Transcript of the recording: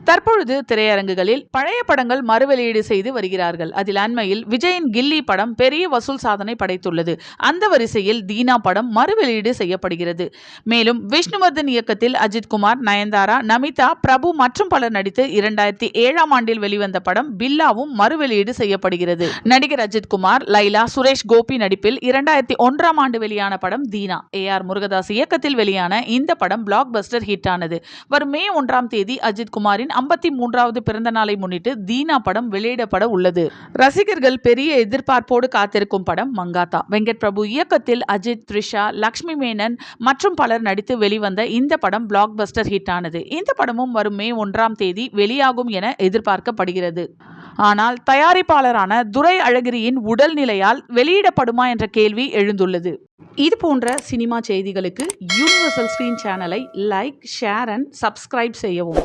தற்பொழுது திரையரங்குகளில் பழைய படங்கள் மறுவெளியீடு செய்து வருகிறார்கள். அதில் அண்மையில் விஜயின் கில்லி படம் பெரிய வசூல் சாதனை படைத்துள்ளது. அந்த வரிசையில் தீனா படம் மறுவெளியீடு செய்யப்படுகிறது. மேலும் விஷ்ணுவர்தன் இயக்கத்தில் அஜித்குமார், நயன்தாரா, நமிதா, பிரபு மற்றும் பலர் நடித்து 2007ஆம் ஆண்டில் வெளிவந்த படம் பில்லாவும் மறுவெளியீடு செய்யப்படுகிறது. நடிகர் அஜித்குமார், லைலா, சுரேஷ் கோபி நடிப்பில் 2001ஆம் ஆண்டு வெளியான படம் தீனா. AR முருகதாஸ் இயக்கத்தில் வெளியான இந்த படம் பிளாக் பஸ்டர் ஹிட் ஆனது. வரும் மே 1ஆம் தேதி அஜித்குமாரின் 53வது பிறந்த நாளை முன்னிட்டு தீனா படம் வெளியிடப்பட உள்ளது. ரசிகர்கள் பெரிய எதிர்பார்ப்போடு காத்திருக்கும் படம் மங்காத்தா. வெங்கட் பிரபு இயக்கத்தில் அஜித், த்ரிஷா, லக்ஷ்மி மேனன் மற்றும் பலர் நடித்து வெளிவந்த இந்த படம் பிளாக் பஸ்டர் ஹிட் ஆனது. இந்த படமும் வரும் மே 1ஆம் தேதி வெளியாகும் என எதிர்பார்க்கப்படுகிறது. ஆனால் தயாரிப்பாளரான துரை அழகிரியின் உடல்நிலையால் வெளியிடப்படுமா என்ற கேள்வி எழுந்துள்ளது. இது போன்ற சினிமா செய்திகளுக்கு யூனிவர்சல் ஸ்கிரீன் சேனலை லைக், ஷேர் அண்ட் சப்ஸ்கிரைப் செய்யவும்.